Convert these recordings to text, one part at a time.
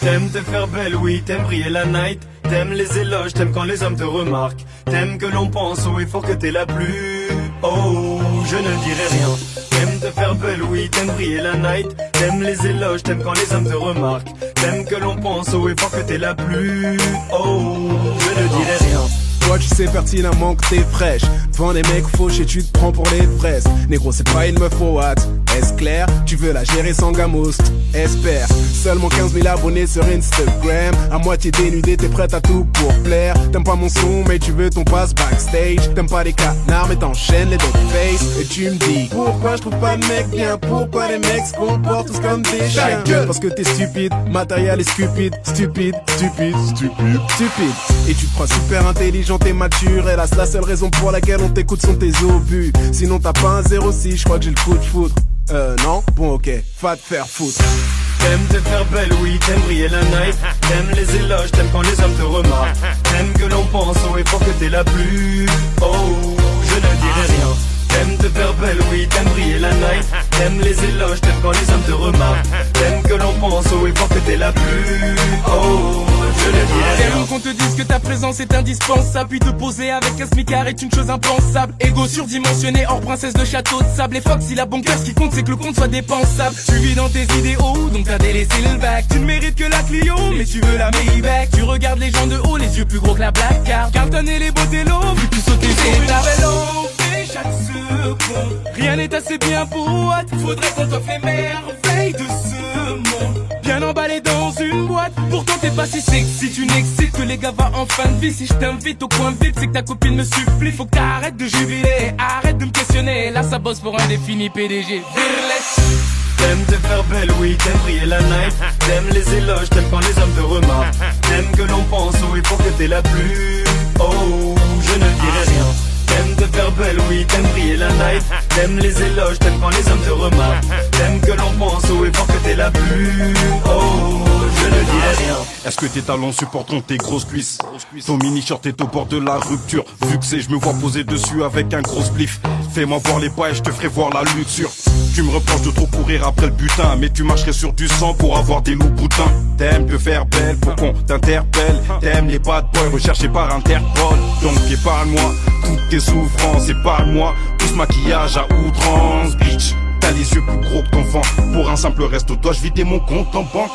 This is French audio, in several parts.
T'aimes te faire belle, oui, t'aimes briller la night. T'aimes les éloges, t'aimes quand les hommes te remarquent. T'aimes que l'on pense haut et fort que t'es la plus. Oh, je ne dirai rien. T'aimes te faire belle, oui, t'aimes briller la night. T'aimes les éloges, t'aimes quand les hommes te remarquent. T'aimes que l'on pense haut et fort que t'es la plus. Oh, je ne dirai rien. Toi tu sais pertinemment que t'es fraîche. Devant des mecs fauchés tu te prends pour les fraises. Négro c'est pas une meuf au what. Est-ce clair? Tu veux la gérer sans gamos? Espère. Seulement 15 000 abonnés sur Instagram. À moitié dénudé t'es prête à tout pour plaire. T'aimes pas mon son mais tu veux ton pass backstage. T'aimes pas les canards mais t'enchaînes les dog face. Et tu me dis pourquoi je trouve pas de mec bien? Pourquoi les mecs se comportent tous comme des chiens? Parce que t'es stupide, matériel est stupide. Stupide, stupide, stupide, stupide. Et tu te crois super intelligent, t'es mature. Hélas la seule raison pour laquelle on t'écoute sont tes obus. Sinon t'as pas un 06, je crois que j'ai le coup de foudre. Non? Bon ok, va te faire foutre. T'aimes te faire belle, oui, t'aimes briller la night. T'aimes les éloges, t'aimes quand les hommes te remarquent. T'aimes que l'on pense haut et fort que t'es la plus. Oh, je ne dirai rien. T'aimes te faire belle, oui, t'aimes briller la night. T'aimes les éloges, t'aimes quand les hommes te remarquent. T'aimes que l'on pense haut et fort que t'es la plus. Oh, je ne dirai rien. T'aimes qu'on te dise que ta présence est indispensable. Puis te poser avec un smicard est une chose impensable. Ego surdimensionné, hors princesse de château de sable. Et Fox, il a bon cœur, ce qui compte c'est que le compte soit dépensable. Tu vis dans tes idéaux, donc t'as délaissé le bac. Tu ne mérites que la Clio, mais tu veux la Maybach. Tu regardes les gens de haut, les yeux plus gros que la Black Card. Carton et les botellos, vu que tu sautes les étapes. Chaque seconde, rien n'est assez bien pour what. Faudrait qu'on t'offre les merveilles de ce monde. Bien emballé dans une boîte. Pourtant t'es pas si sexy, tu n'excites que les gars va en fin de vie. Si je t'invite au coin vide, c'est que ta copine me supplie. Faut que t'arrêtes de jubiler, arrête de me questionner. Là ça bosse pour un défini PDG. Virless. T'aimes te faire belle, oui, t'aimes briller la night. T'aimes les éloges, t'aimes quand les hommes te remarquent. T'aimes que l'on pense haut et fort que t'es la plus. Oh, je ne dirai rien. T'aimes te faire belle, oui, t'aimes briller la night. T'aimes les éloges, t'aimes quand les hommes te remarquent. T'aimes que l'on pense haut et fort que t'es la plus. Oh, je ne dirai rien. Est-ce que tes talons supporteront tes grosses cuisses? Ton mini-shirt est au bord de la rupture. Vu que c'est, je me vois poser dessus avec un gros spliff. Fais-moi voir les pas et je te ferai voir la luxure. Tu me reproches de trop courir après le butin, mais tu marcherais sur du sang pour avoir des loups boutins. T'aimes te faire belle pour qu'on t'interpelle. T'aimes les bad boys recherchés par Interpol. Donc épargne-moi toutes tes souffrances, épargne-moi tout ce maquillage à outrance. Bitch, t'as les yeux plus gros que ton vent. Pour un simple resto, toi je vidais mon compte en banque.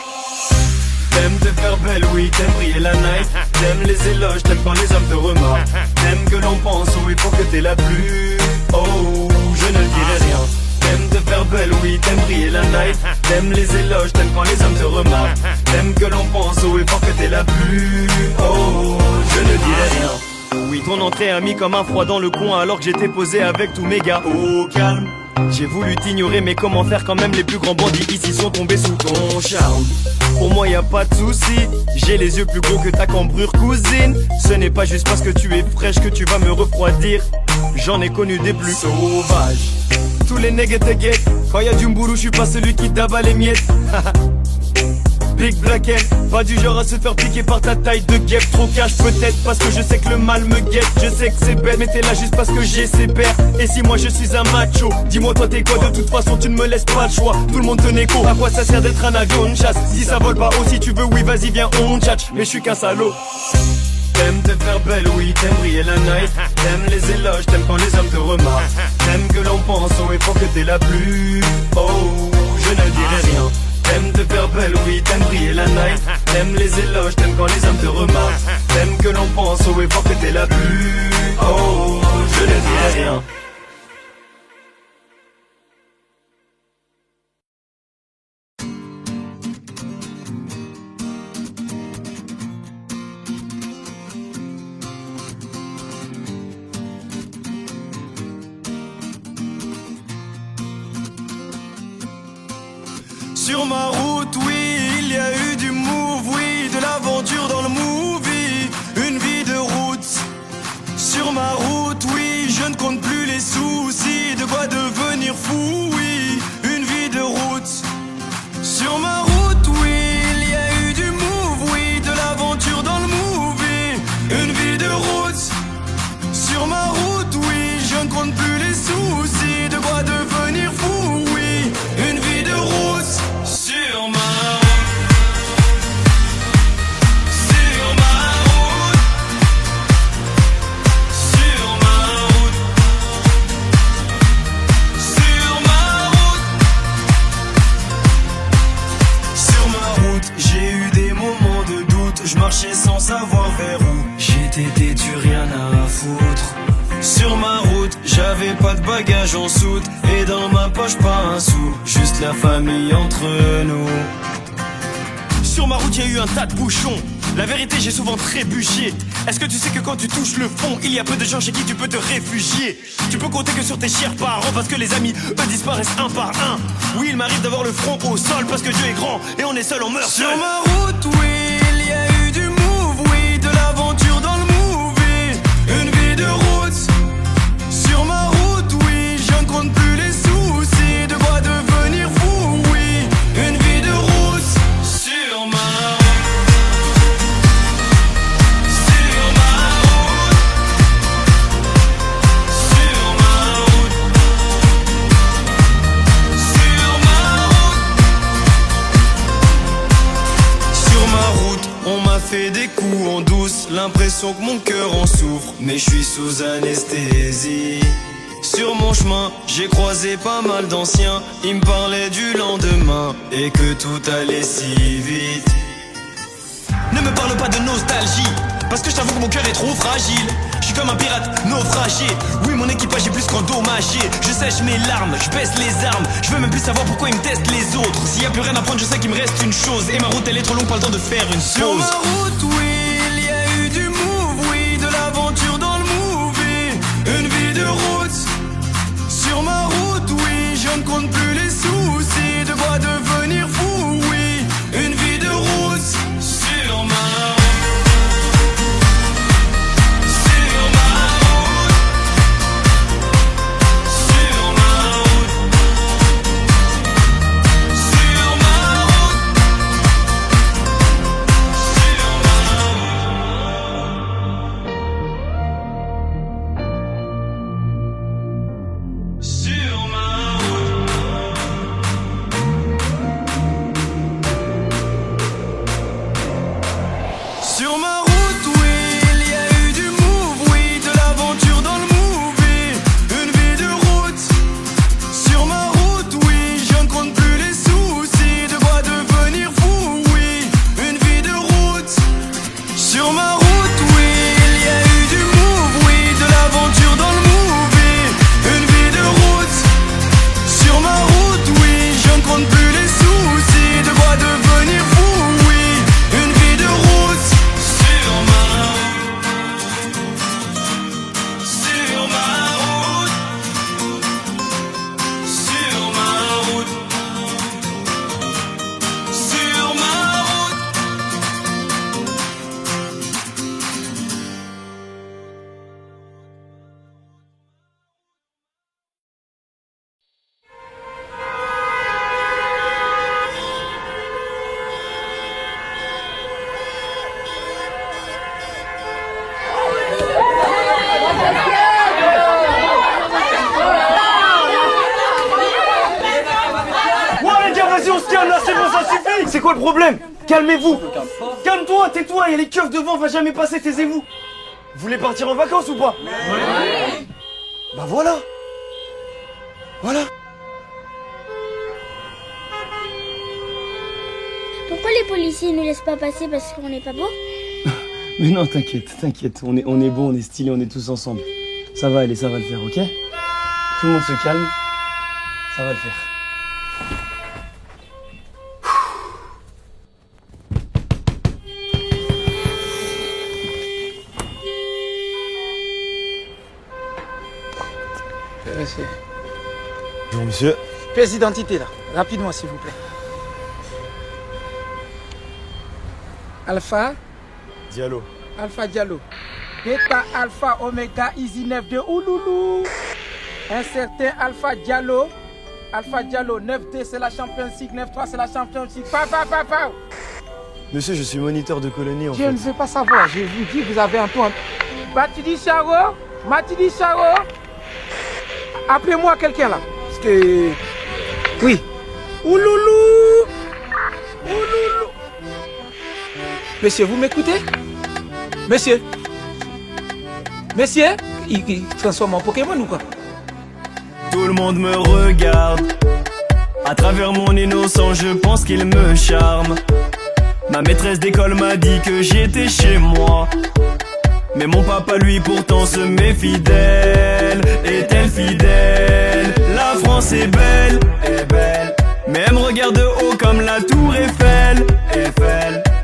T'aimes te faire belle, oui, t'aimes briller la night. T'aimes les éloges, t'aimes quand les hommes te remarquent. T'aimes que l'on pense haut et fort que t'es la plus. Oh, je ne dirai rien. T'aimes te faire belle, oui, t'aimes briller la night. T'aimes les éloges, t'aimes quand les hommes te remarquent. T'aimes que l'on pense haut et fort que t'es la plus. Oh, je ne dirai rien. Oui, ton entrée a mis comme un froid dans le coin alors que j'étais posé avec tous mes gars au calme. J'ai voulu t'ignorer mais comment faire quand même, les plus grands bandits ici sont tombés sous ton charme. Pour moi y a pas de souci, j'ai les yeux plus gros que ta cambrure cousine. Ce n'est pas juste parce que tu es fraîche que tu vas me refroidir. J'en ai connu des plus sauvages. Tous les nègres te guettent. Quand y a du mboulou je suis pas celui qui tabac les miettes. Big Black M, pas du genre à se faire piquer par ta taille de guêpe. Trop cash peut-être parce que je sais que le mal me guette. Je sais que c'est bête mais t'es là juste parce que j'ai ses pères. Et si moi je suis un macho, dis-moi toi t'es quoi? De toute façon tu ne me laisses pas le choix. Tout le monde te négo, à quoi ça sert d'être un avion de chasse? Si ça vole pas haut, si tu veux oui vas-y viens on tchatche. Mais je suis qu'un salaud. T'aimes te faire belle, oui, t'aimes briller la night. T'aimes les éloges, t'aimes quand les hommes te remarquent. T'aimes que l'on pense haut et fort que t'es la plus. Oh, je ne dirai rien. T'aimes te faire belle, oui, t'aimes briller la night. T'aimes les éloges, t'aimes quand les hommes te remarquent. T'aimes que l'on pense haut et fort que t'es la plus. Oh, je ne dirai rien. Sur ma route, oui, il y a eu du move, oui, de l'aventure dans le movie, une vie de route. Sur ma route, oui, je ne compte plus les soucis, de quoi devenir fou, oui, une vie de route. Sur ma route, oui, il y a eu du move, oui, de l'aventure dans le movie, une vie de route. Sur ma route, oui, je ne compte plus les soucis, de quoi devenir fou, oui, une vie de route. Sur ma route. pas de bagages en soute et dans ma poche pas un sou. Juste la famille entre nous. Sur ma route, y a eu un tas de bouchons. La vérité, j'ai souvent trébuché. Est-ce que tu sais que quand tu touches le fond, il y a peu de gens chez qui tu peux te réfugier? Tu peux compter que sur tes chers parents parce que les amis, eux, disparaissent un par un. Oui, il m'arrive d'avoir le front au sol parce que Dieu est grand et on est seul, on meurt seul. Sur ma route, oui, il y a eu du move, oui, de l'aventure dans le movie. Une vie de route. Sur ma route, oui, je ne compte plus les soucis. De quoi devenir fou, oui. Une vie de route. Sur ma route. Fait des coups en douce, l'impression que mon cœur en souffre, mais je suis sous anesthésie. Sur mon chemin, j'ai croisé pas mal d'anciens, ils me parlaient du lendemain et que tout allait si vite. Ne me parle pas de nostalgie, parce que je t'avoue que mon cœur est trop fragile. Je suis comme un pirate naufragé. Oui, mon équipage est plus qu'endommagé. Je sèche mes larmes, je baisse les armes. Je veux même plus savoir pourquoi ils me testent les autres. S'il y a plus rien à prendre, je sais qu'il me reste une chose. Et ma route elle est trop longue, pas le temps de faire une pause. Sur ma route, oui, il y a eu du move, oui, de l'aventure dans le movie. Une vie de route. Sur ma route, oui, je ne compte plus les soucis. De quoi devenir fou, oui. Une vie de route. Sur ma route. C'est quoi le problème? Calmez-vous. Calme-toi, tais-toi, il y a les keufs devant, on va jamais passer, taisez-vous. Vous voulez partir en vacances ou pas? Oui. Bah voilà. Voilà. Pourquoi les policiers ne laissent pas passer parce qu'on n'est pas beau? Mais non, t'inquiète, on est beau, on est stylé, on est tous ensemble. Ça va aller, ça va le faire, ok? Tout le monde se calme, ça va le faire. Monsieur. Bonjour monsieur. Pièce d'identité là, rapidement s'il vous plaît. Alpha Diallo. Alpha Diallo. Beta Alpha Omega Easy 9 de Ouloulou. Un certain Alpha Diallo. Alpha Diallo 9D c'est la Champions League, 9-3 c'est la Champions League. Pa. Monsieur, je suis moniteur de colonie en fait. Je ne veux pas savoir, je vous dis vous avez un ton. Matidi Charo. Appelez-moi quelqu'un là. Parce que. Oui. Ouloulou. Monsieur, vous m'écoutez? Monsieur, il transforme en Pokémon ou quoi? Tout le monde me regarde. À travers mon innocence, je pense qu'il me charme. Ma maîtresse d'école m'a dit que j'étais chez moi. Mais mon papa lui pourtant se méfie d'elle. belle, est-elle fidèle? La France est belle, mais elle me regarde de haut comme la tour Eiffel.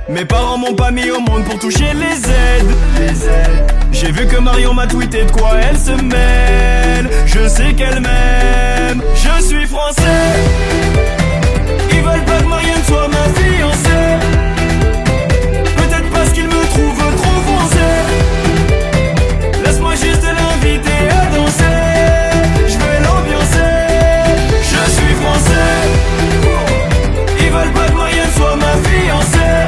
Mes parents m'ont pas mis au monde pour toucher les aides. J'ai vu que Marion m'a tweeté de quoi elle se mêle. Je sais qu'elle m'aime, je suis français. Ils veulent pas que Marianne soit ma fiancée. Peut-être parce qu'ils me trouvent trop foncé. Laisse-moi juste l'inviter à danser. Je vais l'ambiancer. Je suis français. Ils veulent pas que Marianne soit ma fiancée.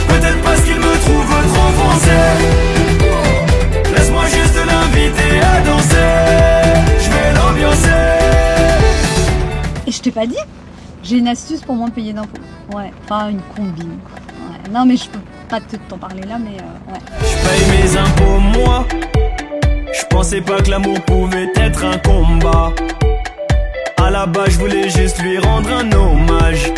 Peut-être parce qu'ils me trouvent trop foncé. Laisse-moi juste l'inviter à danser. Je vais l'ambiancer. Et je t'ai pas dit, j'ai une astuce pour moins payer d'impôts. Ouais, enfin une combine quoi. Ouais. Non mais je peux pas t'en parler là, mais ouais. Je paye mes impôts moi. Je pensais pas que l'amour pouvait être un combat. À la base je voulais juste lui rendre un hommage.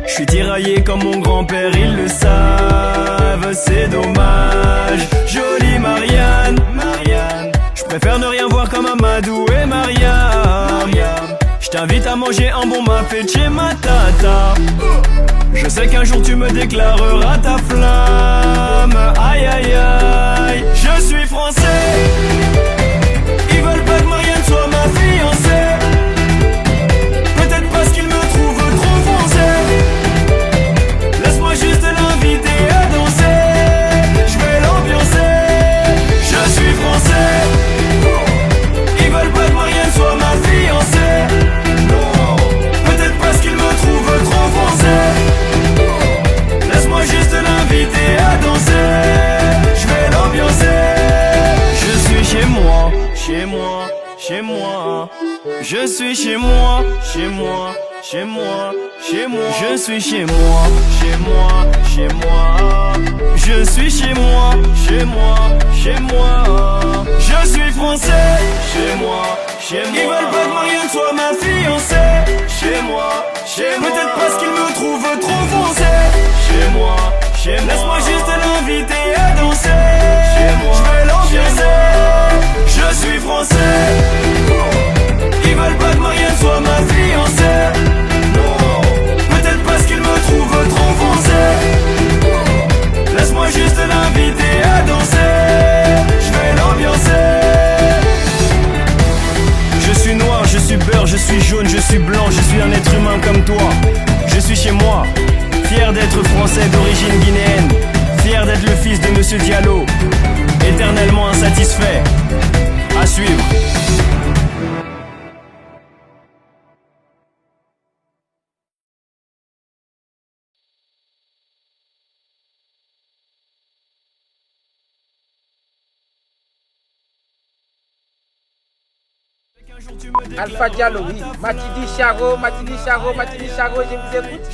Je suis tiraillé comme mon grand-père, ils le savent, c'est dommage. Jolie Marianne, je préfère ne rien voir comme Amadou et Mariam. Je t'invite à manger un bon mafé chez ma tata. Je sais qu'un jour tu me déclareras ta flamme. Aïe aïe aïe, je suis français. Ils veulent pas que Marianne soit ma fiancée. Peut-être parce qu'ils me trouvent trop foncé. Laisse-moi juste l'inviter à danser. Je vais l'ambiancer. Je suis français. Ils veulent pas que Marianne soit ma fiancée. Peut-être parce qu'ils me trouvent trop foncé. Laisse-moi juste l'inviter à danser. Je vais l'ambiancer. Je suis chez moi, chez moi, chez moi. Je suis chez moi, chez moi, chez moi, chez moi. Je suis chez moi, chez moi, chez moi. Je suis chez moi, chez moi, chez moi. Je suis français, chez moi, chez moi. Ils veulent pas que Marianne soit ma fiancée. Chez moi, chez moi. Peut-être parce qu'ils me trouvent trop foncé. Chez moi, chez moi. Laisse-moi juste l'inviter à danser. Chez moi, je vais l'ambiancer. Je suis français. Ils veulent pas que Marianne soit ma fiancée. Peut-être parce qu'ils me trouvent trop foncé. Laisse-moi juste l'inviter à danser. Je vais l'ambiancer. Je suis noir, je suis beurre, je suis jaune, je suis blanc, je suis un être humain comme toi. Je suis chez moi, fier d'être français d'origine guinéenne. Fier d'être le fils de Monsieur Diallo. Éternellement insatisfait. À suivre. Alpha Diallo, oui. Matidi Charo, je vous écoute.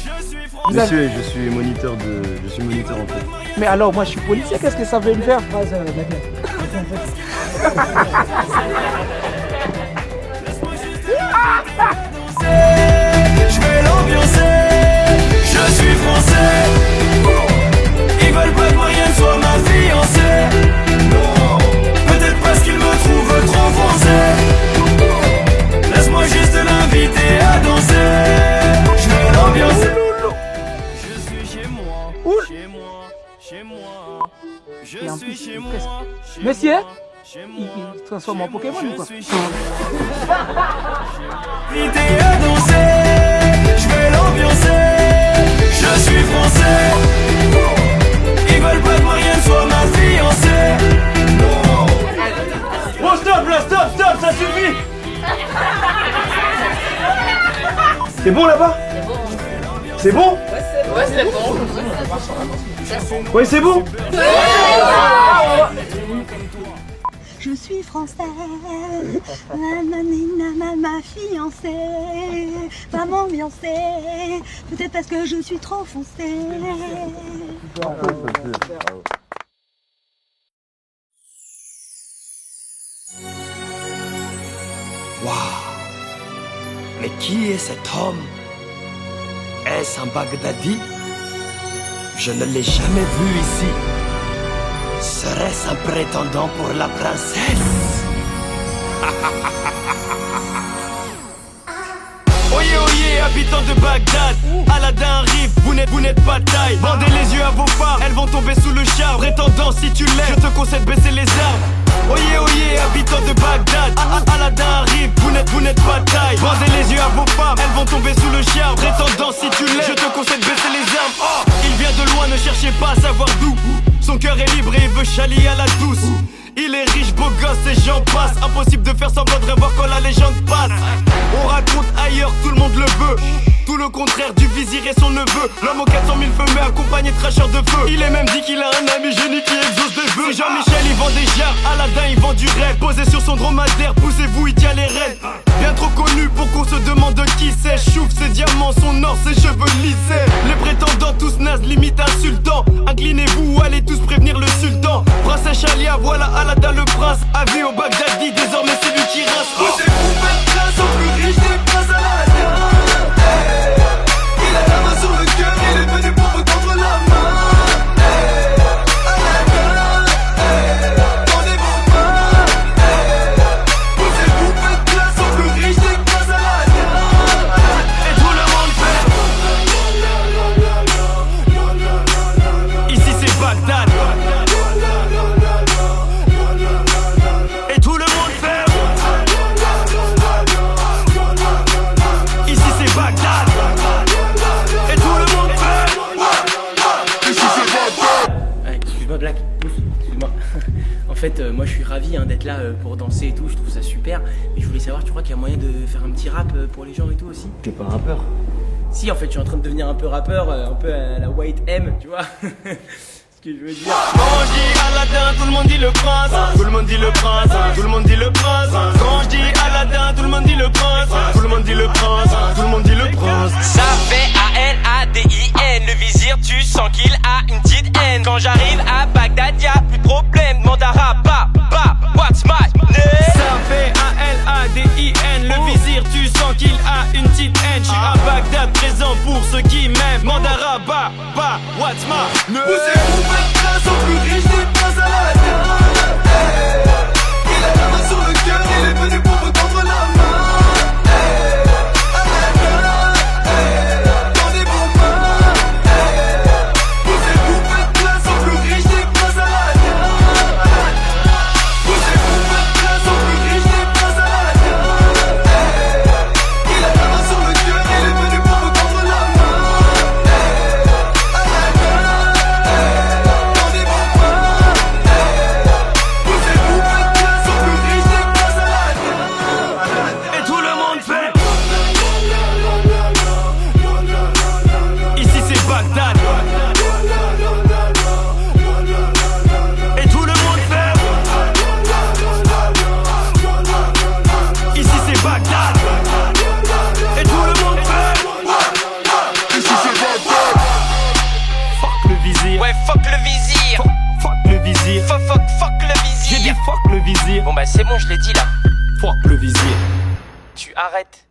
Monsieur, je suis moniteur en fait. Mais alors, moi je suis policier, qu'est-ce que ça veut me faire? Je vais l'ambiancer. Je suis français. Ils veulent pas que Marianne soit ma fiancée. Peut-être parce qu'ils me trouvent trop foncé. Laisse-moi juste l'inviter à danser. Je vais l'ambiancer. Je suis chez moi, chez moi, chez moi. Je suis chez moi. Monsieur, il se transforme en Pokémon ou quoi? Invité à danser. Je vais l'ambiancer. Je suis français. Ils veulent pas que Marianne soit ma fiancée. Oh stop là, stop, ça suffit. C'est bon là-bas? C'est bon? Ouais, c'est bon. Ouais, c'est bon? Je suis française, nanana, ma fiancée va m'ambiancer, peut-être parce que je suis trop foncée. Waouh! Mais qui est cet homme? Est-ce un Baghdadi? Je ne l'ai jamais vu ici. Serait-ce un prétendant pour la princesse? Oyez, oyez, habitants de Bagdad, Aladdin arrive, vous n'êtes pas taille. Bandez les yeux à vos phares, elles vont tomber sous le char. Prétendant, si tu l'aimes, je te conseille de baisser les armes. Oyez, oyez, habitants de Bagdad, Aladdin arrive, vous n'êtes pas taille. Bandez les yeux à vos femmes, elles vont tomber sous le char. Prétendant, si tu l'aimes, je te conseille de baisser les armes. Oh, il vient de loin, ne cherchez pas à savoir d'où. Son cœur est libre et il veut chalier à la douce. Il est riche, beau gosse et j'en passe. Impossible de faire semblant de revoir quand la légende passe. On raconte ailleurs, tout le monde le veut. Tout le contraire du vizir et son neveu. L'homme aux 400 000 feux mais accompagné de cracheurs de feu. Il est même dit qu'il a un ami génie qui exauce des vœux. C'est Jean-Michel, il vend des jarres, Aladdin il vend du rêve. Posé sur son dromadaire, poussez-vous, il tient les rênes. Bien trop connu pour qu'on se demande de qui c'est. Chouffe ses diamants, son or, ses cheveux lissés. Les prétendants tous nazes, limite insultants. Inclinez-vous, allez tous prévenir le sultan. Princesse Chalia, voilà Aladdin le prince. Avis au Bagdadi, désormais c'est lui qui rince. Posez-vous, faites place au plus riche des princes Aladdin. Il a la main sur le cœur, il est venu pour vous tendre la main. Aladdin, tendez vos mains. Posez-vous, faites place au plus riche des princes Aladdin. Et tout le monde fait. Ici c'est Bagdad. Et tout le monde fait. Ici c'est Bagdad. Et tout le monde fait. Ici c'est Bagdad. Excuse-moi Black, excuse-moi. En fait, moi je suis ravi d'être là pour danser et tout, je trouve ça super. Mais je voulais savoir, tu crois qu'il y a moyen de faire un petit rap pour les gens et tout aussi? T'es pas rappeur? Si, en fait, je suis en train de devenir un peu rappeur, un peu à la White M, tu vois. Ce que je veux dire. Quand je dis Aladdin, tout le monde dit le prince. Tout le monde dit le prince. Tout le monde dit le prince. Quand je dis Aladdin, tout le monde dit le prince. Tout le monde dit le prince. Tout le monde dit le prince. Ça fait A-L-A-D-I-N. Le vizir, tu sens qu'il a une petite haine. Quand j'arrive à Bagdad, y'a plus de problème. Demande à Rabat, what's my name? Ça fait A-L-A-D-I-N. Le vizir, tu sens qu'il a une petite haine. J'suis à Bagdad, présent pour ceux qui m'aiment. Demande à Rabat, what's my name? Posez-vous, faites place au plus riche des princes Aladdin. Il a la main sur le cœur, il est venu pour vous tendre la main. Aladdin, tendez vos mains. Posez-vous, faites place au plus riche des princes Aladdin. Posez-vous, faites place au plus riche des princes Aladdin. Il a la main sur le cœur, il est venu pour vous tendre la main. Tendez vos mains. Posez-vous, faites place au plus riche des princes Aladdin. Et tout le monde fait. Ici c'est Bagdad. Et tout le monde fait. Ici c'est Bagdad. Et tout le monde fait. Ici c'est Bagdad. Fuck le vizir. Ouais, fuck le vizir. Fuck le vizir. Fuck le J'ai dit vizir. fuck le vizir. Bon bah c'est bon, je l'ai dit là. Fuck le vizir. Tu arrêtes.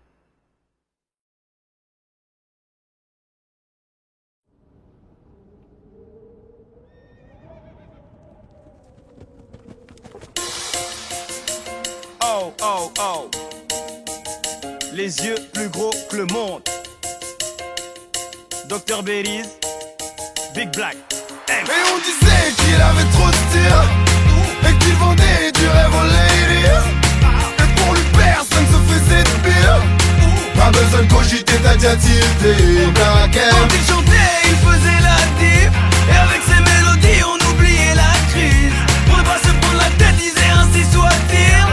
Oh, oh, oh. Les yeux plus gros que le monde. Dr. Berries, Big Black. Et on disait qu'il avait trop de style et qu'il vendait du rêve aux ladies. Et pour lui personne se faisait de pire. Pas besoin de cogiter, t'as déjà tilté. Black M. Quand il chantait, il faisait la diff. Et avec ses mélodies, on oubliait la crise. Pour ne pas se prendre la tête, disait ainsi soit-il.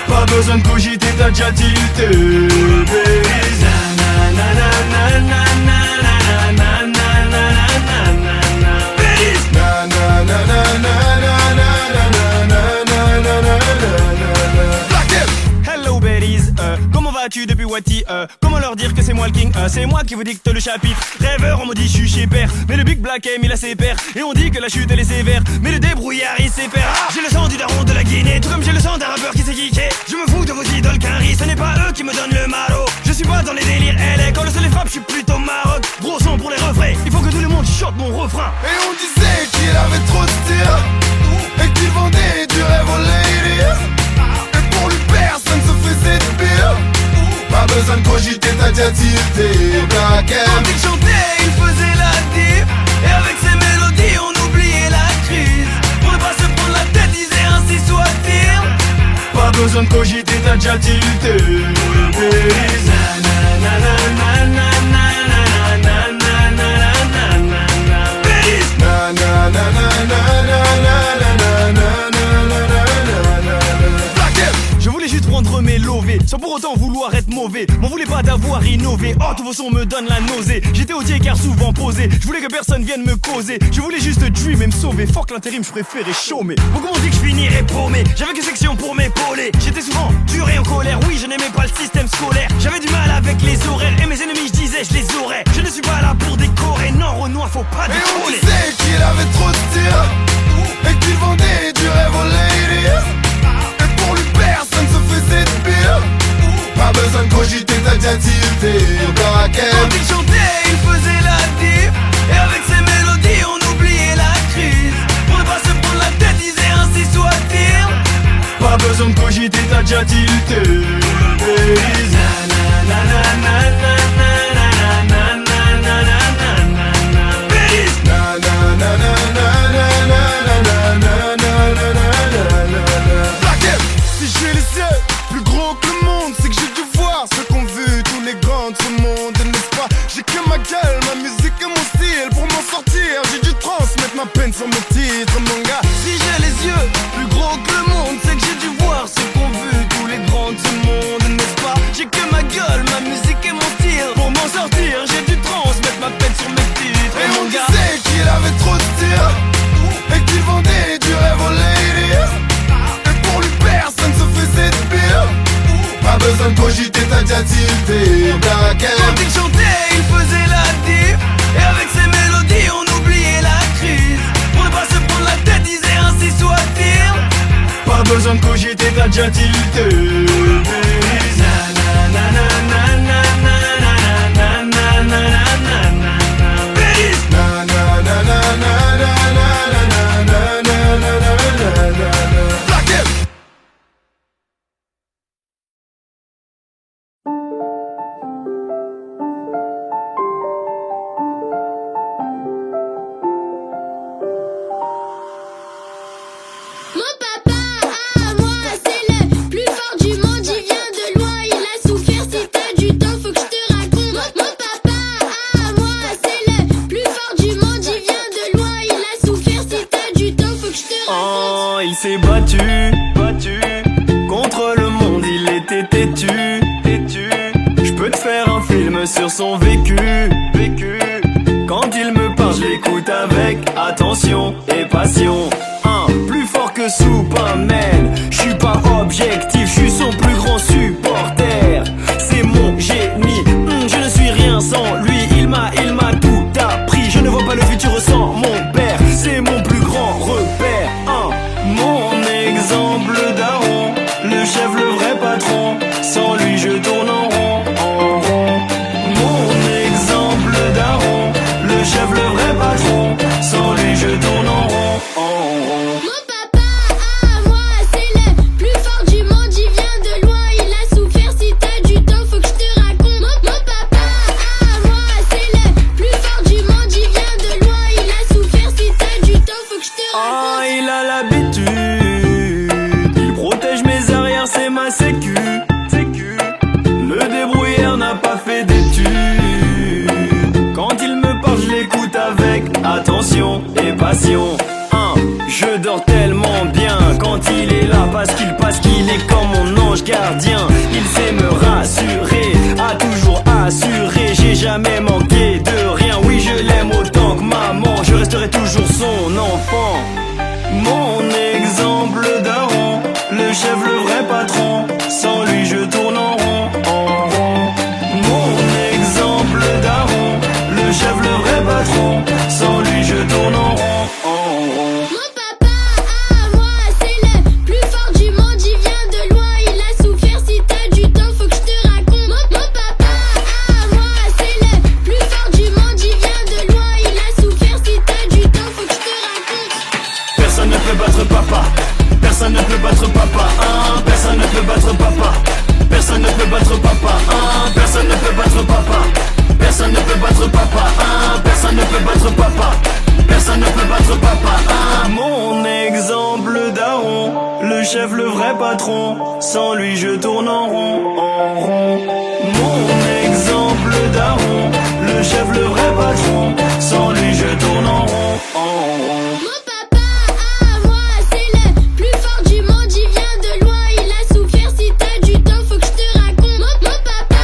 Pas besoin de cogiter, t'as déjà tilté. Berries. Na, na, na, na, na, na, na, na, na, na, na, na. Berries. Na na na na na na na na na na na na. Black M. Hello Berries, comment vas-tu depuis Wati? Comment leur dire que c'est moi le king? C'est moi qui vous dicte le chapitre. Rêveur, on me dit je suis chez père. Mais le Big Black M il a ses pères. Et on dit que la chute elle est sévère. Mais le débrouillard il sépare. J'ai le sang du daron de la Guinée. Tout comme j'ai le sang d'un rappeur qui s'est geeké. Je me fous de vos idoles qu'un riz. Ce n'est pas eux qui me donnent le maro. Je suis pas dans les délires LA. Quand le soleil frappe je suis plutôt Maroc. Gros son pour les refrains. Il faut que tout le monde chante mon refrain. Et on disait qu'il avait trop de style et qu'il vendait du rêve aux ladies. Et pour lui personne déjà tilté. Black M. Quand il chantait, il faisait la diff. Et avec ses mélodies, on oubliait la crise. Pour ne pas se prendre la tête, disait ainsi soit-il. Pas besoin de cogiter, t'as déjà tilté. Je voulais juste rendre mes lovés, sans pour autant vouloir être mauvais. M'en voulez pas d'avoir innové, oh tous vos sons me donnent la nausée. J'étais odié car souvent posé, je voulais que personne vienne me causer. Je voulais juste dream et me sauver, fuck l'intérim, je préférais chômer. Beaucoup m'ont dit que je finirais paumé, j'avais que section pour m'épauler. J'étais souvent dur et en colère, oui je n'aimais pas le système scolaire. J'avais du mal avec les horaires, et mes ennemis je disais je les aurais. Je ne suis pas là pour décorer, non Renoir faut pas Et on décoller. disait qu'il avait trop de style et qu'il vendait du rêve aux ladies. Et pour lui personne se faisait de pire. Pas besoin de cogiter, t'as déjà tilté. Black M. Quand il chantait, il faisait la diff. Et avec ses mélodies, on oubliait la crise. Pour ne pas se prendre la tête, disait ainsi soit-il. Pas besoin de cogiter, t'as déjà tilté. Black M. Si j'ai les yeux plus gros que le monde, c'est que j'ai dû voir ce qu'ont vu tous les grands de ce monde, n'est-ce pas? J'ai que ma gueule, ma musique et mon style. Pour m'en sortir, j'ai dû transmettre ma peine sur mon titre, mon gars. Si j'ai les yeux plus gros que le monde, c'est que j'ai dû voir ce qu'ont vu tous les grands de ce monde, n'est-ce pas? J'ai que ma gueule, ma musique et mon style. Pour m'en sortir, j'ai dû transmettre ma peine sur mes titres. Et mon on gars, disait qu'il avait trop de style et qu'il vendait du rêve aux ladies. Et pour lui personne se faisait de pire. Pas besoin de cogiter, t'as déjà tilté. Black M. quand il chantait, il faisait la diff. Et avec ses mélodies, on oubliait la crise. Pour ne pas se prendre la tête, disait ainsi soit-il. Pas besoin de cogiter, t'as déjà tilté. Black M. Mon papa à moi, c'est le plus fort du monde. Il vient de loin, il a souffert. Si t'as du temps, faut que je te raconte. Mon papa à moi, c'est le plus fort du monde. Il vient de loin, il a souffert. Si t'as du temps, faut que je te raconte. Oh, il s'est battu contre le monde, il était têtu. Je peux te faire un film sur son vécu. Quand il me parle, je l'écoute avec attention et passion. Plus fort que Superman, je suis pas objectif, je suis son plus grand supporter. C'est mon génie, je ne suis rien sans lui. Il m'a tout appris, je ne vois pas le futur sans mon père. C'est mon plus grand repère, mon exemple daron, le chef, le vrai patron. Sans lui je tourne en rond, Mon exemple chef, le vrai patron. Sans lui je tourne en rond, en rond. Mon papa à moi, c'est le plus fort du monde, il vient de loin, il a souffert. Si t'as du temps, faut que je te raconte. Mon papa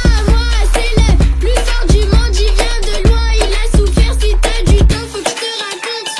à moi, c'est le plus fort du monde, il vient de loin, il a souffert. Si t'as du temps, faut que je te raconte.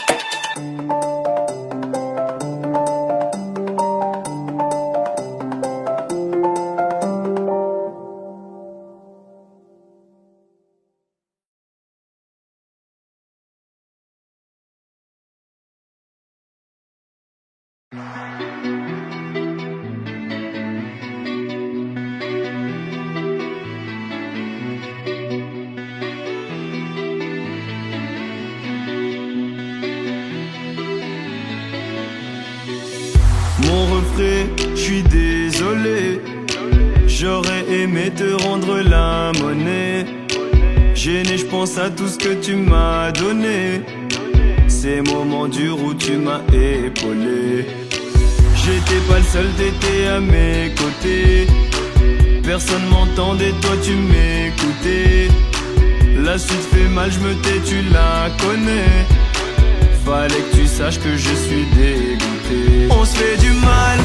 Mon refrain, je suis désolé. J'aurais aimé te rendre la monnaie. Gêné, je pense à tout ce que tu m'as donné. Ces moments durs où tu m'as épaulé. J'étais pas le seul, t'étais à mes côtés. Personne m'entendait, toi tu m'écoutais. La suite fait mal, je me tais, tu la connais. Fallait que tu saches que je suis dégoûté. On se fait du mal.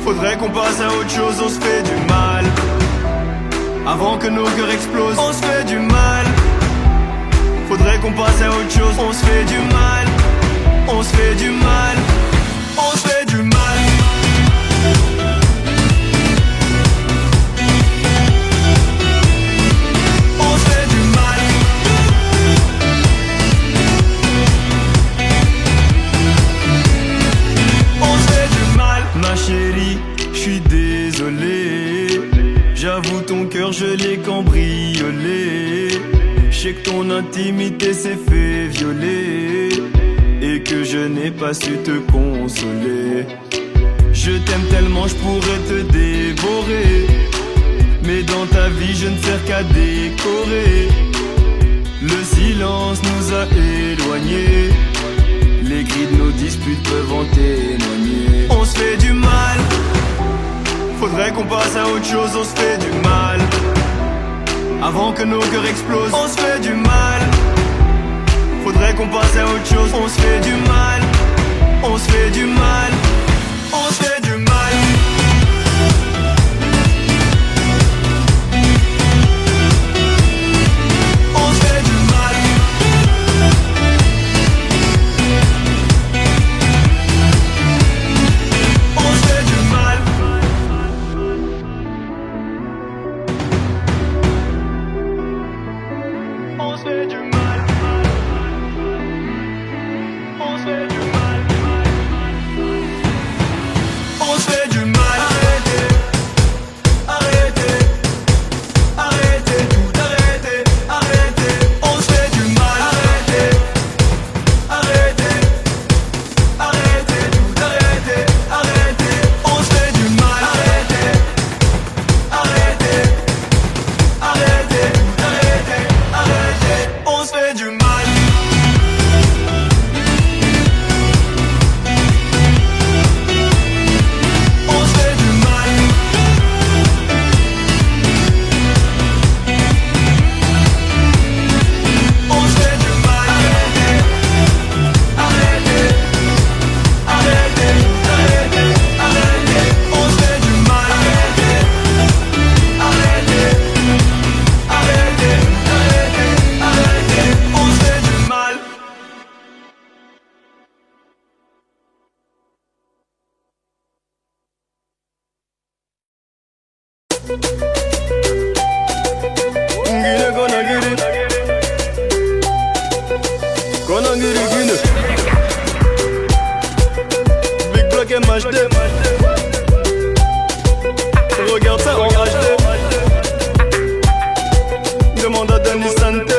Faudrait qu'on passe à autre chose, on se fait du mal. Avant que nos cœurs explosent, on se fait du mal. Faudrait qu'on passe à autre chose, on se fait du mal. On se fait du mal. On se fait du mal. On se fait du mal. On se fait du mal. Ma chérie, je suis désolé. J'avoue ton cœur je l'ai cambriolé. Je sais que ton intimité s'est fait violer et que je n'ai pas su te consoler. Je t'aime tellement je pourrais te dévorer, mais dans ta vie je ne sers qu'à décorer. Le silence nous a éloignés, les cris de nos disputes peuvent en témoigner. On se fait du mal. Faudrait qu'on passe à autre chose, on se fait du mal. Avant que nos cœurs explosent, on se fait du mal. Faudrait qu'on passe à autre chose, on se fait du mal. On se fait du mal. On se fait du mal. On se fait du mal. On se fait du mal. On se fait du mal. On se fait du mal. On se fait du mal. Arrêtez, arrêtez, arrêtez, tout arrêtez, arrêtez. On se fait du mal. Arrêtez, arrêtez, arrêtez, tout arrêtez, arrêtez. On se fait du mal. Arrêtez, arrêtez, arrêtez, tout arrêtez, arrêtez. On se fait du mal. On se fait du mal. On se fait du mal. Arrêtez, arrêtez, arrêtez, arrêtez, arrêtez. On se fait du mal. Arrêtez, arrêtez, arrêtez, arrêtez. On se fait du mal. Gine Konangiri Gine Big Block MHD. Regarde ça en HD. Demande à Danny Santé.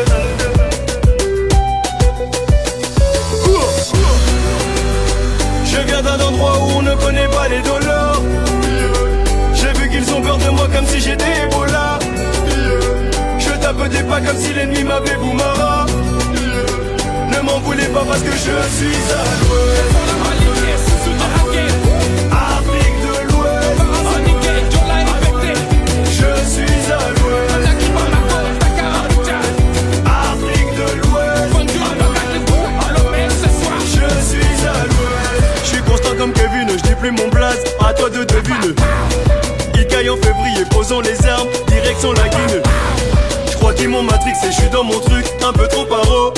Je viens d'un endroit où on ne connaît pas les dollars. J'ai vu qu'ils ont peur de moi comme si j'étais Ebola. Je tape des pas comme si l'ennemi m'avait Boumara. Ne m'en voulez pas parce que je suis à l'ouest. Afrique de l'Ouest. Je suis à l'ouest. briller, posons les armes, direction la Guinée. J'crois qu'ils m'ont matrixé, j'suis dans mon truc, un peu trop paro.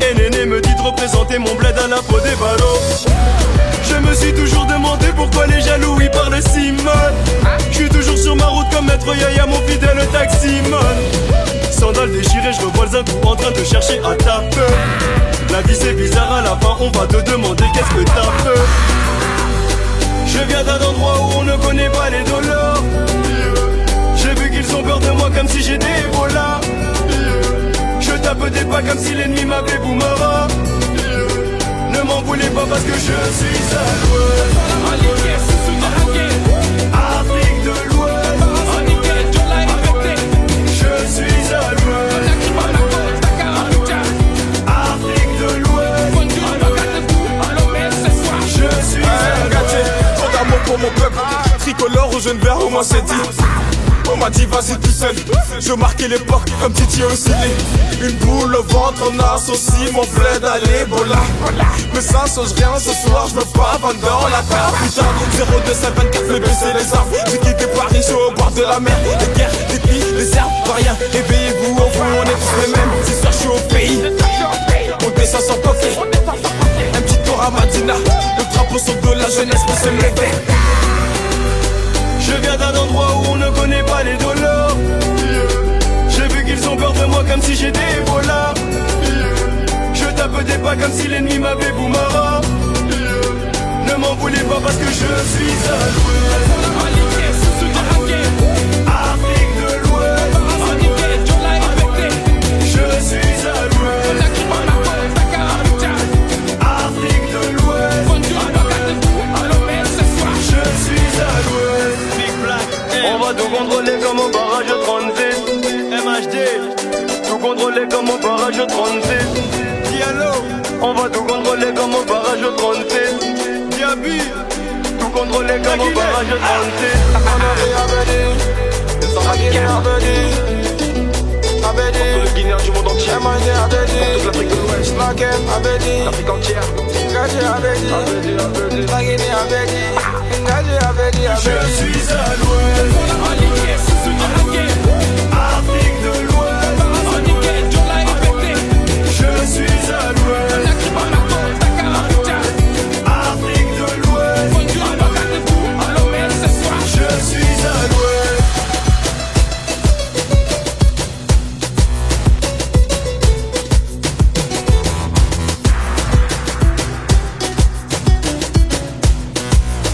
Et Néné me dit de représenter mon bled à la peau des ballots. Je me suis toujours demandé pourquoi les jaloux ils parlent si mal. J'suis toujours sur ma route comme Maître Yaya, mon fidèle taximan. Sandales déchirées, je revois un coup en train de chercher à taper. La vie c'est bizarre, à la fin on va te demander qu'est-ce que t'as fait. Je viens d'un endroit où on ne connaît pas les dollars. J'ai vu qu'ils ont peur de moi comme si j'étais Ebola. Je tape des pas comme si l'ennemi m'appelait Boumara. Ne m'en voulez pas parce que je suis à l'ouest. Afrique de l'Ouest. Je suis à l'ouest. Afrique de l'Ouest. Je suis à l'ouest. Trop d'amour pour mon peuple. Tricolore au jaune vert, au moins c'est dit. On m'a dit vas-y tout seul. Je marquais l'époque comme Titi Oscillé. Une boule au ventre, on associe mon bled à l'Ebola. Mais ça change rien ce soir, je me pas vendre dans la table. Putain, 02724, fais baisser les armes. J'ai quitté Paris, je suis au bord de la mer. Les guerres, les plis, les herbes, pas rien. Éveillez-vous au fond, on est tous les mêmes. C'est sûr, je suis au pays. On descend sans coquet. Un petit tour à Madina. Le drapeau sur de la jeunesse peut se lever. Je viens d'un endroit où on ne connaît pas les dollars. J'ai vu qu'ils ont peur de moi comme si j'étais Ebola. Je tape des pas comme si l'ennemi m'avait Boumara. Ne m'en voulez pas parce que je suis à l'ouest. Afrique de l'Ouest. Je suis à l'ouest. Afrique de l'Ouest. Je suis à l'ouest. On va tout contrôler comme au barrage 36. MHD, tout contrôler comme au barrage 36. Diallo, on va tout contrôler comme au barrage 36. Diaby, tout contrôler comme au barrage 36. Entre le Guinéen du monde entier, toute l'Afrique de l'Ouest, l'Afrique entière. Je suis à l'ouest. Afrique de l'Ouest. Je suis à l'ouest. Afrique de l'Ouest. Je suis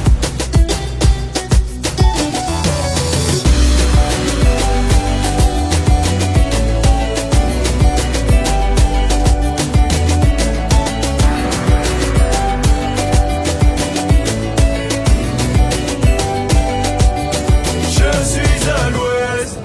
à l'ouest.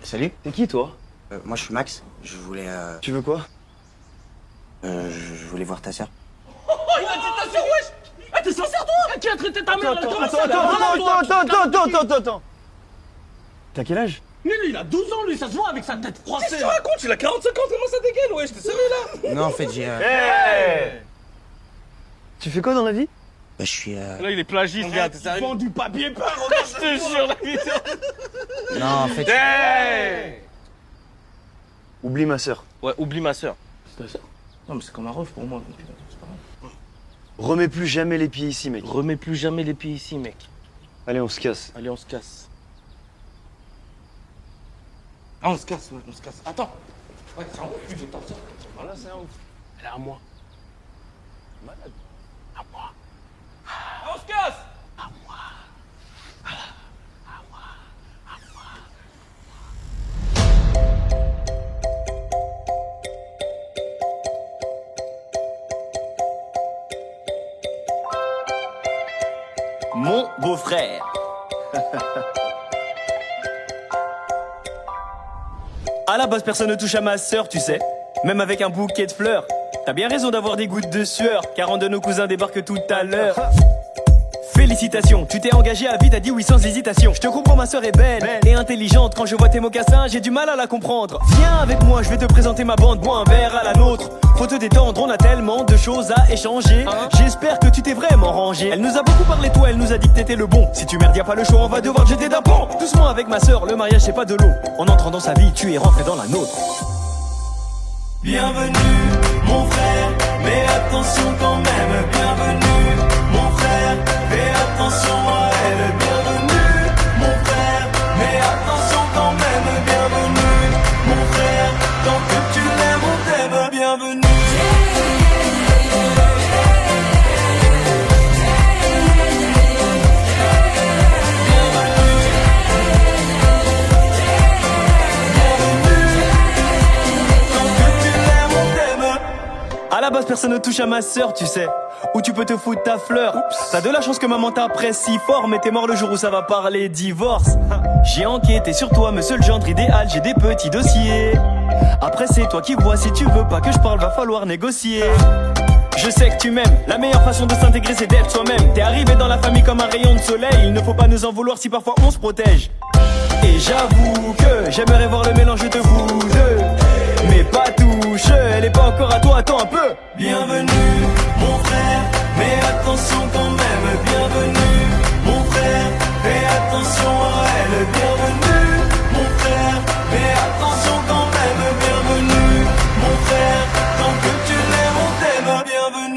Salut. T'es qui toi? Moi je suis Max. Je voulais. Tu veux quoi? Je voulais voir ta sœur. Oh, il a dit ta sœur, wesh! Eh, t'es sincère, toi? Qui a traité ta mère? Attends. T'as quel âge? Mais lui, il a 12 ans, lui, ça se voit avec sa tête froissée. Qu'est-ce que tu racontes? Il a 45 ans, comment ça dégaine, wesh? T'es sérieux, là? Non, en fait, j'ai. Tu fais quoi dans la vie? Bah, je suis. Là, il est plagiste, regarde, t'es sérieux? Il vend du papier peint, regarde, je te jure, la vidéo. Non, en fait. Oublie ma sœur. Ouais, oublie ma sœur. Non, mais c'est comme un ref pour moi, donc c'est pas grave. Remets plus jamais les pieds ici, mec. Remets plus jamais les pieds ici, mec. Allez, on se casse. Allez, on se casse. Ah, on se casse, ouais, on se casse. Attends. Ouais, c'est un ouf, lui, ta sœur. Voilà, c'est un ouf. Elle est à moi. Malade. À moi. On se casse! À moi. À moi. À moi. mon beau-frère. À la base, personne ne touche à ma sœur, tu sais. Même avec un bouquet de fleurs. T'as bien raison d'avoir des gouttes de sueur, car un de nos cousins débarque tout à l'heure. Félicitations, tu t'es engagé à vie, t'as dit oui sans hésitation. Je te comprends, ma sœur est belle et intelligente. Quand je vois tes mocassins, j'ai du mal à la comprendre. Viens avec moi, je vais te présenter ma bande, bois un verre à la nôtre. Faut te détendre, on a tellement de choses à échanger. J'espère que tu t'es vraiment rangé. Elle nous a beaucoup parlé, toi, elle nous a dit que t'étais le bon. Si tu merdes, y'a pas le choix, on va devoir te jeter d'un pont. Doucement avec ma sœur, le mariage c'est pas de l'eau. En entrant dans sa vie, tu es rentré dans la nôtre. Bienvenue, mon frère, mais attention quand même. Bienvenue, mon frère, fais attention à elle. Bienvenue, mon frère, mais attention quand même. Bienvenue, mon frère, tant que tu l'aimes, on t'aime. Bienvenue. À la base, personne ne touche à ma sœur, tu sais. Où tu peux te foutre ta fleur. T'as de la chance que maman t'apprécie fort, mais t'es mort le jour où ça va parler divorce. J'ai enquêté sur toi, monsieur le gendre idéal, j'ai des petits dossiers. Après c'est toi qui vois, si tu veux pas que je parle, va falloir négocier. Je sais que tu m'aimes, la meilleure façon de s'intégrer c'est d'être soi-même. T'es arrivé dans la famille comme un rayon de soleil, il ne faut pas nous en vouloir si parfois on se protège. Et j'avoue que j'aimerais voir le mélange de vous deux, mais pas touche, elle est pas encore à toi, attends un peu. Bienvenue, mon frère, mais attention quand même. Bienvenue, mon frère, fais attention à elle. Bienvenue, mon frère, mais attention quand même. Bienvenue, mon frère, tant que tu l'aimes, on t'aime. Bienvenue.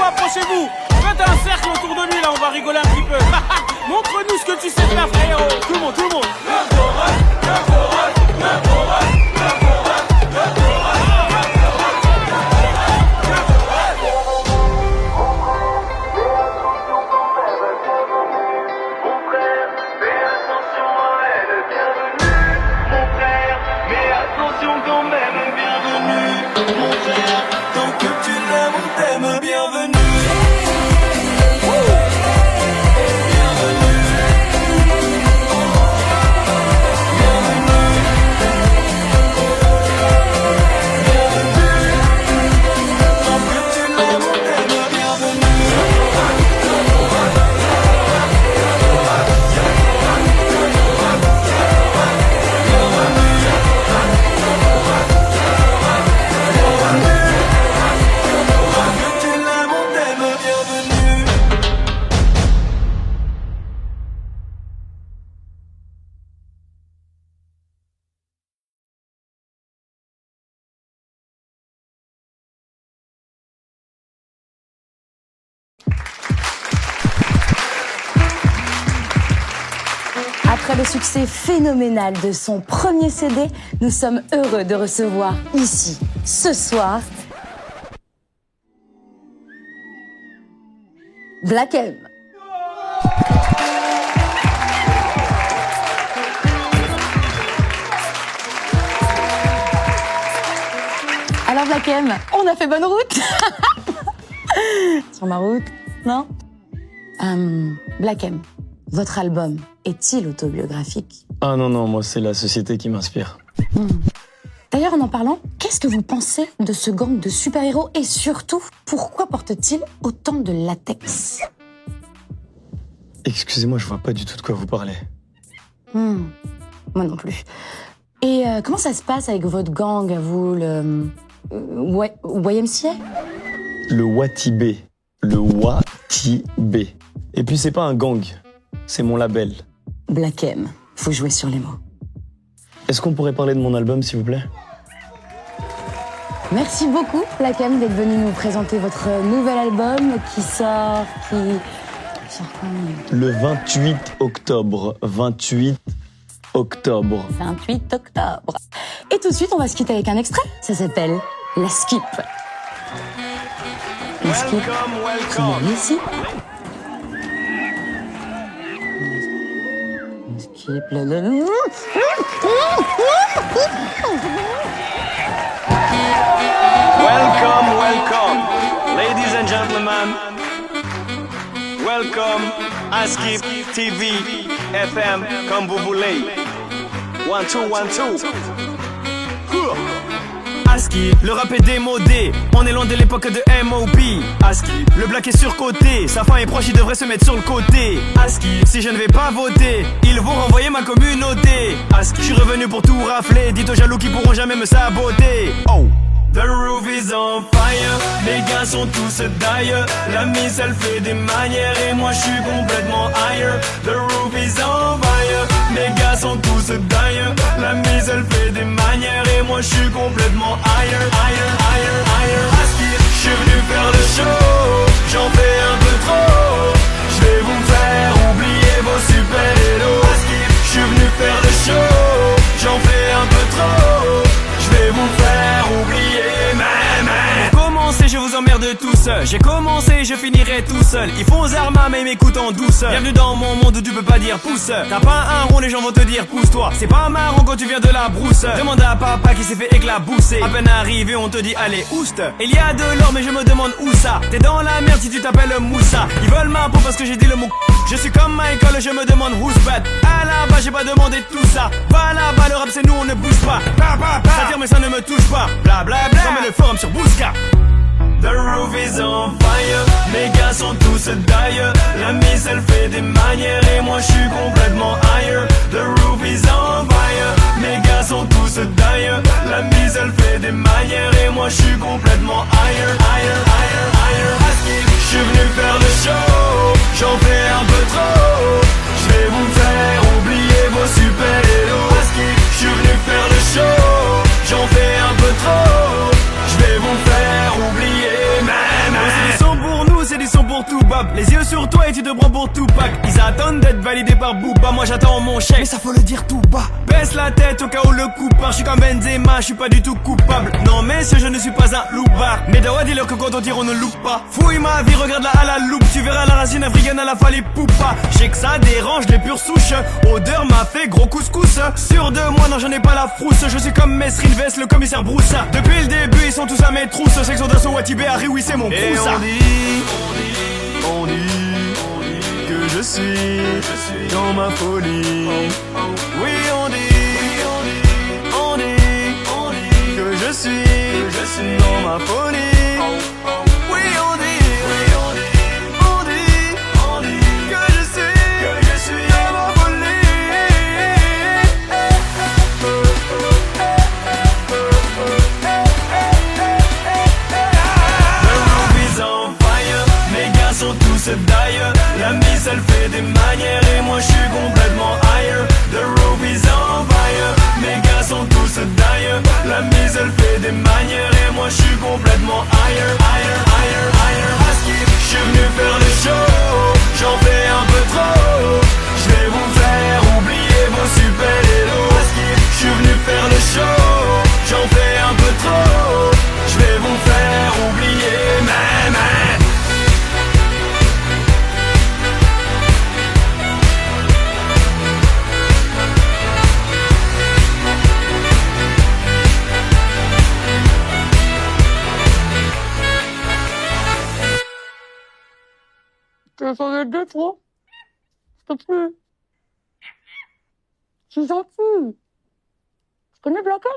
Approchez-vous, faites un cercle autour de lui là, on va rigoler un petit peu. Montre-nous ce que tu sais faire, frérot. Tout le monde, tout le monde. Après le succès phénoménal de son premier CD, nous sommes heureux de recevoir ici, ce soir, Black M. Alors Black M, on a fait bonne route. Sur ma route, non Black M, votre album est-il autobiographique? Ah non, non, moi c'est la société qui m'inspire. D'ailleurs, en parlant, qu'est-ce que vous pensez de ce gang de super-héros et surtout, pourquoi porte-t-il autant de latex? Excusez-moi, je vois pas du tout de quoi vous parlez. Moi non plus. Et comment ça se passe avec votre gang, à vous, le YMCA? Le Watibé. Le Watibé. Et puis c'est pas un gang, c'est mon label. Black M, faut jouer sur les mots. Est-ce qu'on pourrait parler de mon album, s'il vous plaît? Merci beaucoup, Black M, d'être venu nous présenter votre nouvel album qui sort quand? Le 28 octobre. 28 octobre. 28 octobre. Et tout de suite, on va se quitter avec un extrait. Ça s'appelle La Skip. La Skip, qui est ici. Philippe le... Welcome, ladies and gentlemen. Welcome, Askip TV, FM, comme vous voulez. 1, 2, 1, 2. Aski, le rap est démodé, on est loin de l'époque de M.O.B. Aski, le black est surcoté, sa fin est proche, il devrait se mettre sur le côté. Aski, si je ne vais pas voter, ils vont renvoyer ma communauté. Aski, je suis revenu pour tout rafler, dites aux jaloux qui pourront jamais me saboter. Oh. The roof is on fire, les gars sont tous d'ailleurs. La mise elle fait des manières et moi je suis complètement higher. The roof is on fire, les gars sont tous d'ailleurs. La mise elle fait des manières et moi je suis complètement higher, higher, higher, higher. Je suis venu faire le show, j'en fais un peu trop. Je vais vous faire oublier vos super-héros. Je suis venu faire le show, j'en fais un peu trop. Je vais vous faire oublier même. Pour commencer, je vous emmerde tous. J'ai commencé, je finirai tout seul. Ils font aux armes, mais ils m'écoutent en douce. Bienvenue dans mon monde où tu peux pas dire pouce. T'as pas un rond, les gens vont te dire pousse-toi. C'est pas marrant quand tu viens de la brousse. Demande à papa qui s'est fait éclabousser. À peine arrivé, on te dit allez ouste. Il y a de l'or, mais je me demande où ça. T'es dans la merde si tu t'appelles Moussa. Ils veulent ma peau parce que j'ai dit le mot. Je suis comme Michael, je me demande who's bad. À la base, j'ai pas demandé tout ça. Va là-bas, le rap c'est nous, on ne bouge pas. Ça tire mais ça ne me touche pas. Bla bla bla, comme le forum sur Bousca. The roof is on fire, les gars sont tous d'ailleurs. La mise elle fait des manières et moi je suis complètement higher. The roof is on fire, les gars sont tous d'ailleurs. La mise elle fait des manières et moi je suis complètement higher, higher, higher, higher. Je suis venu faire le show, j'en fais un peu trop. Je vais vous faire oublier vos super-héros. Je suis venu faire le show, j'en fais un peu trop. Je vais vous faire oublier même. C'est du son pour nous, c'est du son pour tout Bob. Les yeux sur toi et tu te prends pour Tupac. Ils attendent d'être validés par Booba. Moi j'attends mon chèque, mais ça faut le dire tout bas. Baisse la tête au cas où le coup part. Je suis comme Benzema, je suis pas du tout coupable. Non messieurs, je ne suis pas un loupard. Mais Dawa dis-leur que quand on tire on ne loupe pas. Fouille ma vie, regarde-la à la loupe. Tu verras la racine africaine à la falée poupa. Je sais que ça dérange les pures souches. Odeur m'a fait gros couscous. Sûr de moi, non j'en ai pas la frousse. Je suis comme Mesrine Vest, le commissaire Broussa. Depuis le début ils sont tous à mes trousses. Section d'assaut Watibé a oui c'est mon et poussa. on dit que je suis dans ma folie. Oui on dit que je suis dans ma folie. Oui on dit que je suis dans ma folie. Sont tous d'ailleurs. La mise elle fait des manières et moi je suis complètement higher. The roof is on fire. Mes gars sont tous d'ailleurs. La mise elle fait des manières et moi je suis complètement higher, higher, higher, higher. Je suis venu faire le show, j'en fais un peu trop. Je vais vous faire oublier vos super-héros. Je suis venu faire le show, j'en fais un peu trop. Je vais vous faire oublier même. Tu veux changer de toi? S'il te plaît. Je suis gentil. Tu connais Blanca?